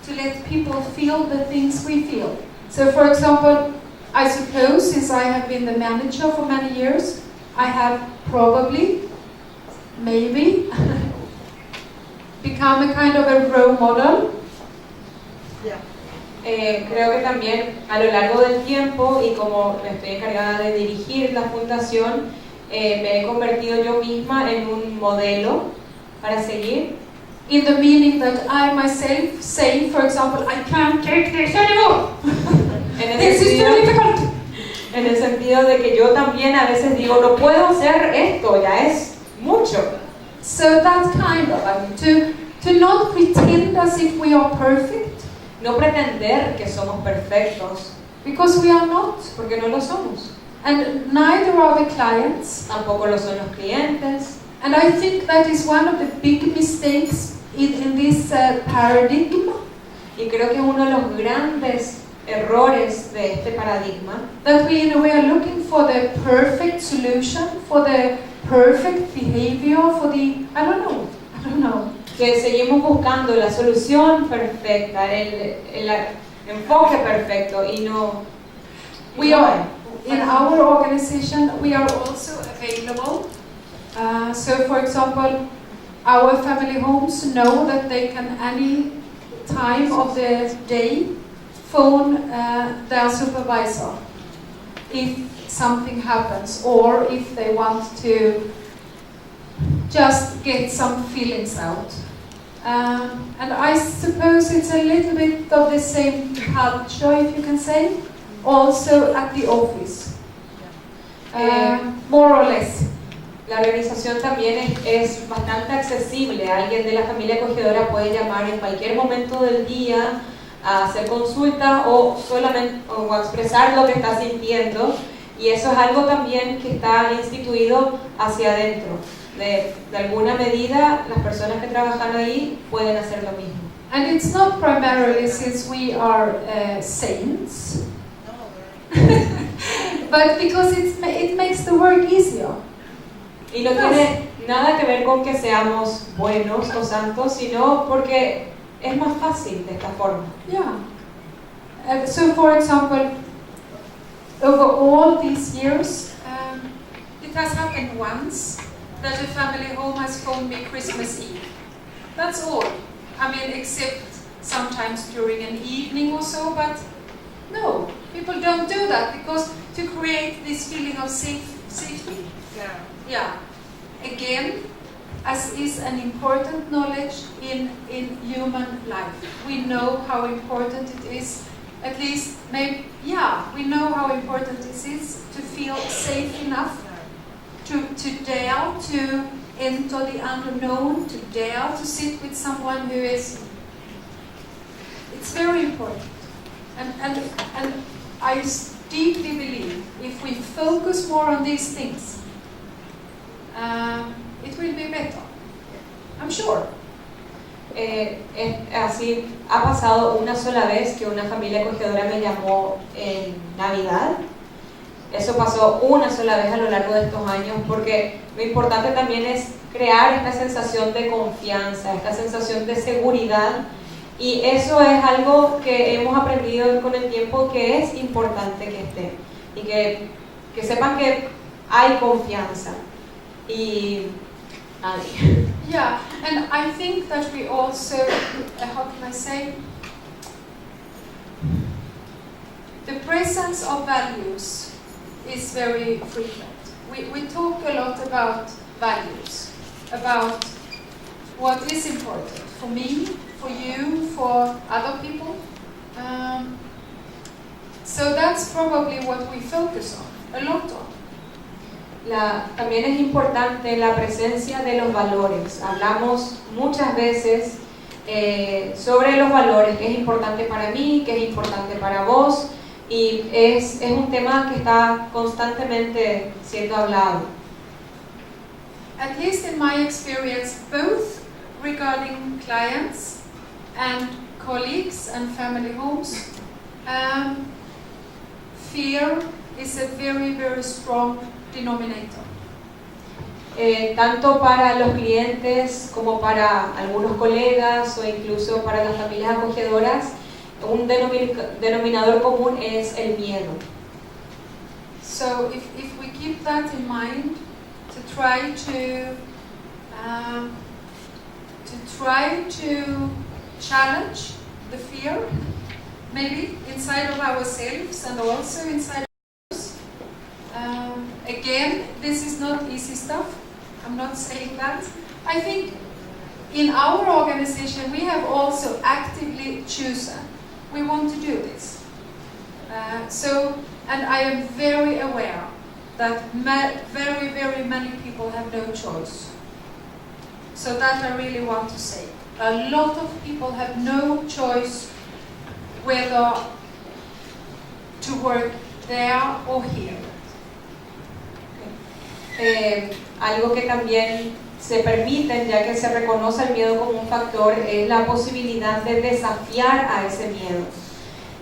to let people feel the things we feel. So, for example, I suppose, since I have been the manager for many years, I have probably, maybe, become a kind of a role model. Yeah. Creo que también a lo largo del tiempo, y como me estoy encargada de dirigir la fundación, me he convertido yo misma en un modelo para seguir. In the meaning that I myself say, for example, I can't take this anymore. This is too difficult. En el sentido de que yo también a veces digo, no puedo hacer esto, ya es mucho. So that kind of, I mean, to not pretend as if we are perfect. No pretender que somos perfectos, Because we are not. porque no lo somos. And neither are the clients. Tampoco lo son los clientes. And I think that is one of the big mistakes in this paradigm. Y creo que uno de los grandes errores de este paradigma, That we in a way are looking for the perfect solution, for the perfect behavior, for the, I don't know. que seguimos buscando la solución perfecta, el enfoque perfecto y no. We are, in our organization, we are also available. So, for example, our family homes know that they can any time of the day phone their supervisor if something happens or if they want to just get some feelings out. And I suppose it's a little bit of the same culture, if you can say, also at the office, more or less. La organización también es bastante accesible. Alguien de la familia acogedora puede llamar en cualquier momento del día a hacer consulta o solamente o a expresar lo que está sintiendo, y eso es algo también que está instituido hacia adentro. De alguna medida, las personas que trabajan ahí pueden hacer lo mismo. And it's not primarily since we are saints, but because it makes the work easier. Y no tiene nada que ver con que seamos buenos o santos, sino porque es más fácil de esta forma. Yeah. So, for example, over all these years, it has happened once that a family home has phoned me Christmas Eve. That's all. I mean, except sometimes during an evening or so, but no, people don't do that because to create this feeling of safety. Yeah. Yeah. Again, as is an important knowledge in human life. We know how important it is, at least maybe, we know how important it is to feel safe enough to dare to enter the unknown, to dare to sit with someone who is, it's very important. And I deeply believe if we focus more on these things, it will be better. I'm sure. Así ha pasado una sola vez que una familia acogedora me llamó en Navidad. Eso pasó una sola vez a lo largo de estos años, porque lo importante también es crear esta sensación de confianza, esta sensación de seguridad, y eso es algo que hemos aprendido con el tiempo que es importante que esté, y que sepan que hay confianza. Y yeah, and I think that we also, how can I say, the presence of values is very frequent. We talk a lot about values, about what is important for me, for you, for other people. So that's probably what we focus on, a lot on. También es importante la presencia de los valores. Hablamos muchas veces sobre los valores, que es importante para mí, que es importante para vos, y es un tema que está constantemente siendo hablado. At least in my experience, both regarding clients and colleagues and family homes, fear is a very, very strong denominator. Tanto para los clientes como para algunos colegas o incluso para las familias acogedoras, un denominador común es el miedo. So if we keep that in mind, to try to challenge the fear, maybe inside of ourselves and also inside of others. Again, this is not easy stuff. I'm not saying that. I think in our organization we have also actively chosen we want to do this. And I am very aware that very, very many people have no choice. So that I really want to say. A lot of people have no choice whether to work there or here. Algo que también se permite, ya que se reconoce el miedo como un factor, es la posibilidad de desafiar a ese miedo.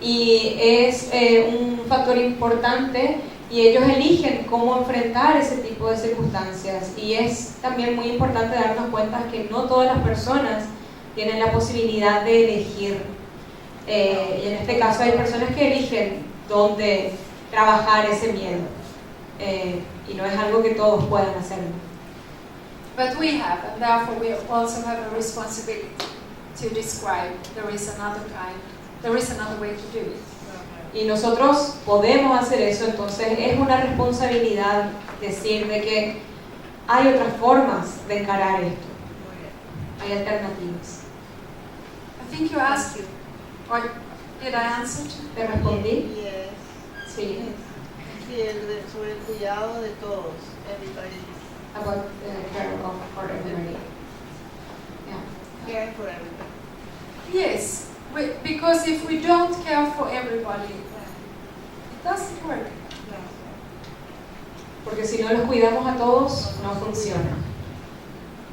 Y es un factor importante y ellos eligen cómo enfrentar ese tipo de circunstancias. Y es también muy importante darnos cuenta que no todas las personas tienen la posibilidad de elegir. Y en este caso hay personas que eligen dónde trabajar ese miedo. Y no es algo que todos puedan hacer. But we have, and therefore we also have a responsibility to describe there is another way to do it. Y nosotros podemos hacer eso, entonces es una responsabilidad decir de que hay otras formas de encarar esto. Hay alternativas. I think you asked, or did I answer? ¿Te respondí? Yes. Sí. Sí, sobre el cuidado de todos, everybody. About the care for everybody. Yeah. Care for everybody. Yes, because if we don't care for everybody, it doesn't work. Porque si no los cuidamos a todos, no funciona.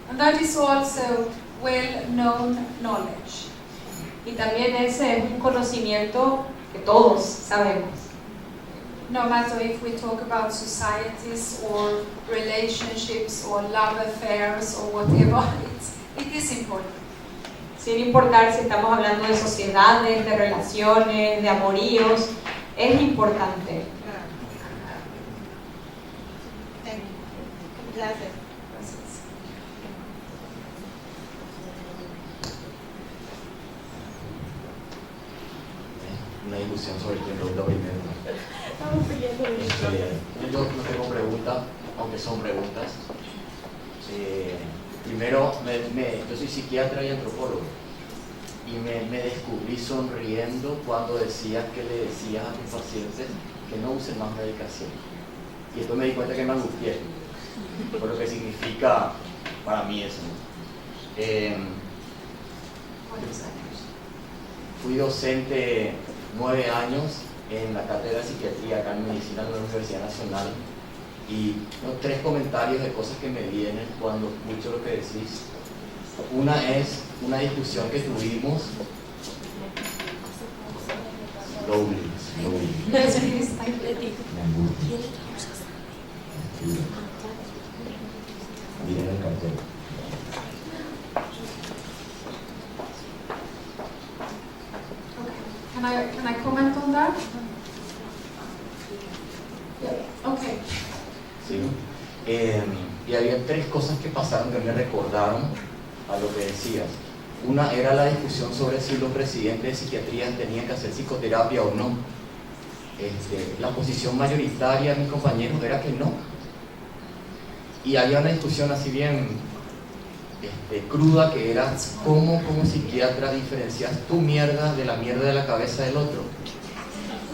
And that is also well-known knowledge. Y también ese es un conocimiento que todos sabemos. No matter if we talk about societies or relationships or love affairs or whatever, it is important. Sin importar si estamos hablando de sociedades, de relaciones, de amoríos, es importante. Gracias. Una discusión sobre quién pregunta primero. Yo no tengo preguntas, aunque son preguntas. Primero, yo soy psiquiatra y antropólogo y me descubrí sonriendo cuando decías que le decías a tus pacientes que no usen más medicación. Y después me di cuenta que me angustié, por lo que significa para mí eso. Fui docente 9 años en la cátedra de psiquiatría acá en medicina de la Universidad Nacional y 3 comentarios de cosas que me vienen cuando escucho lo que decís. Una es una discusión que tuvimos. Miren el cartel. Can I comment on that? Yeah. Okay. ¿Sí? Y había 3 cosas que pasaron que me recordaron a lo que decías. Una era la discusión sobre si los residentes de psiquiatría tenían que hacer psicoterapia o no. La posición mayoritaria de mis compañeros era que no. Y había una discusión así bien cruda que era cómo como psiquiatra diferencias tu mierda de la mierda de la cabeza del otro.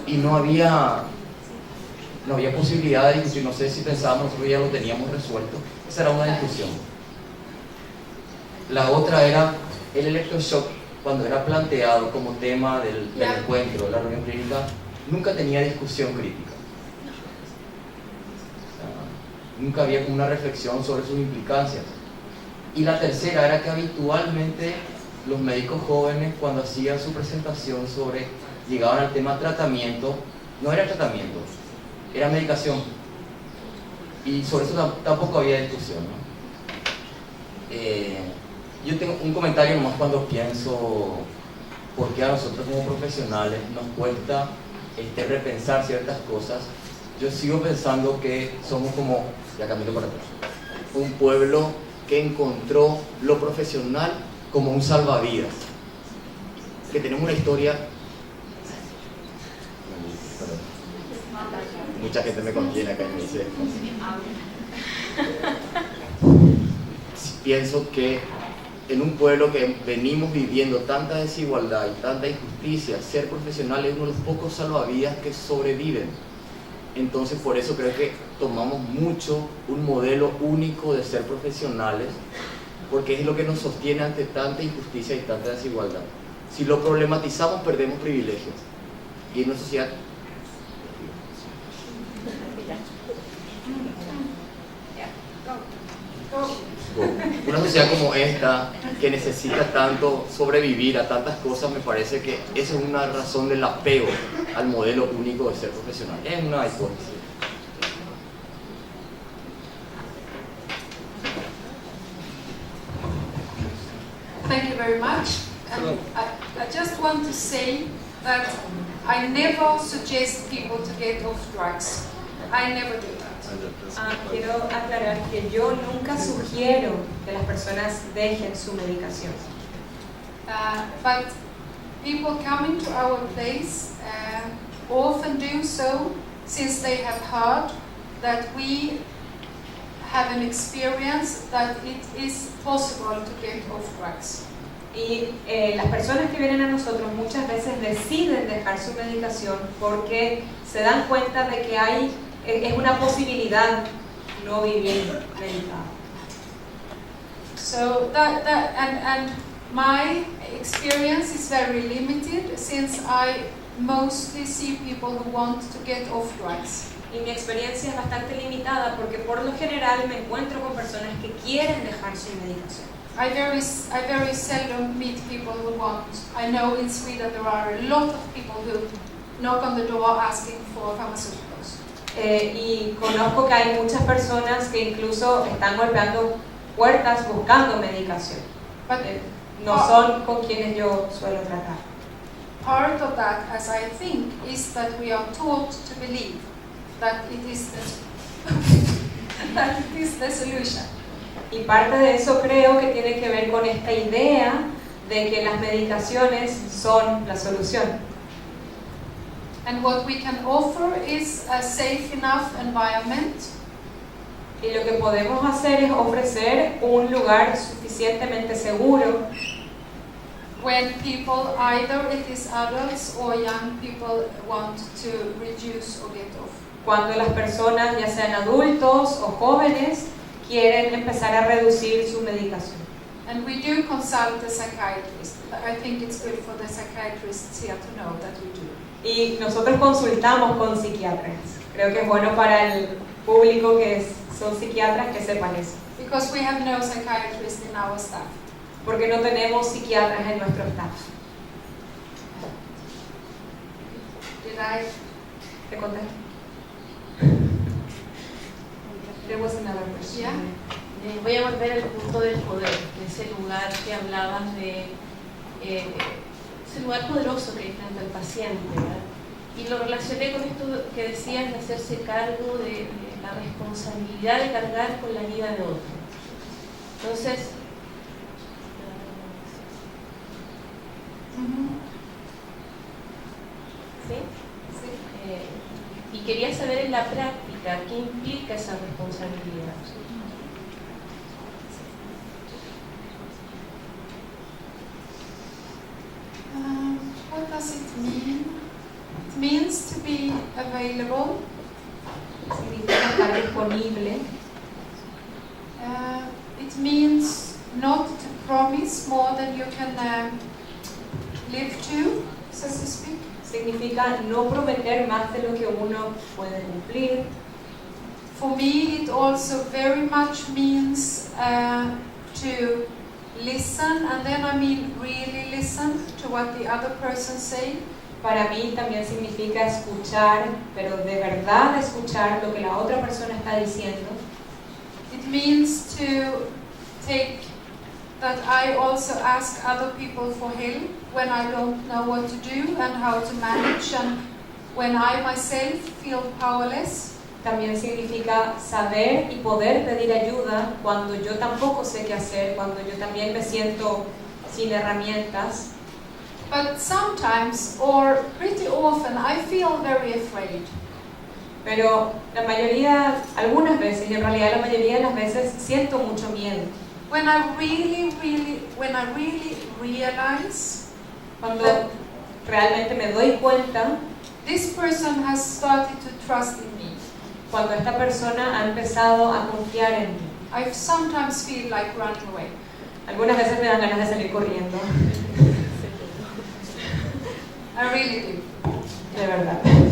Y no había no había posibilidad de discutir, no sé si pensábamos nosotros ya lo teníamos resuelto. Esa era una discusión. La otra era el electroshock, cuando era planteado como tema del encuentro, de la reunión clínica, nunca tenía discusión crítica. Nunca había como una reflexión sobre sus implicancias. Y la tercera era que habitualmente los médicos jóvenes, cuando hacían su presentación llegaban al tema tratamiento, no era tratamiento, era medicación. Y sobre eso tampoco había discusión, ¿no? Yo tengo un comentario nomás cuando pienso por qué a nosotros como profesionales nos cuesta repensar ciertas cosas. Yo sigo pensando que somos como, ya camino para atrás, un pueblo que encontró lo profesional como un salvavidas, que tenemos una historia. Mucha gente me contiene acá y me dice pienso que en un pueblo que venimos viviendo tanta desigualdad y tanta injusticia, ser profesional es uno de los pocos salvavidas que sobreviven. Entonces por eso creo que tomamos mucho un modelo único de ser profesionales, porque es lo que nos sostiene ante tanta injusticia y tanta desigualdad. Si lo problematizamos perdemos privilegios, y en una sociedad como esta, que necesita tanto sobrevivir a tantas cosas, me parece que esa es una razón del apego al modelo único de ser profesional. Es una hipótesis. Thank you very much. And I just want to say that I never suggest people to get off drugs. I never do that. Quiero aclarar que yo nunca sugiero que las personas dejen su medicación. But people coming to our place often do so since they have heard that we have an experience that it is possible to get off drugs. Y las personas que vienen a nosotros muchas veces deciden dejar su medicación porque se dan cuenta de que es una posibilidad no vivir medicado. So and my experience is very limited since I mostly see people who want to get off drugs. Y mi experiencia es bastante limitada porque por lo general me encuentro con personas que quieren dejar su medicación. I very seldom meet people who want. I know in Sweden there are a lot of people who knock on the door asking for pharmaceuticals. Y conozco que hay muchas personas que incluso están golpeando puertas buscando medicación. No son con quienes yo suelo tratar. Part of that, as I think, is that we are taught to believe that it is the solution. Y parte de eso creo que tiene que ver con esta idea de que las medicaciones son la solución. And what we can offer is a safe enough environment. Y lo que podemos hacer es ofrecer un lugar suficientemente seguro when people, either it is adults or young people, want to reduce or get off. Cuando las personas, ya sean adultos o jóvenes, quieren empezar a reducir su medicación. And we do consult the psychiatrist. I think it's good for the psychiatrists here to know that we do. Y nosotros consultamos con psiquiatras. Creo que es bueno para el público que son psiquiatras que sepan eso. Because we have no psychiatrists in our staff. Porque no tenemos psiquiatras en nuestro staff. Did I? ¿Te conté? There was another question. Yeah. Voy a volver al punto del poder, de ese lugar que hablabas de ese lugar poderoso que hay frente al paciente, ¿verdad? Y lo relacioné con esto que decías de hacerse cargo de la responsabilidad de cargar con la vida de otro. Entonces, ¿sí? Y quería saber en la práctica qué implica esa responsabilidad. What does it mean? It means to be available estar disponible. It means not to promise more than you can live to, so to speak. Significa no prometer más de lo que uno puede cumplir. For me, it also very much means to listen, and then I mean really listen to what the other person say. Para mí también significa escuchar, pero de verdad escuchar lo que la otra persona está diciendo. It means to take that I also ask other people for help when I don't know what to do and how to manage, and when I myself feel powerless. También significa saber y poder pedir ayuda cuando yo tampoco sé qué hacer, cuando yo también me siento sin herramientas. But sometimes, or pretty often, I feel very afraid. Pero la mayoría, algunas veces, y en realidad la mayoría de las veces, siento mucho miedo. When I really realize Cuando realmente me doy cuenta, this person has started to trust in me, cuando esta persona ha empezado a confiar en mí. I sometimes feel like running away. Algunas veces me dan ganas de salir corriendo, I really do. de verdad.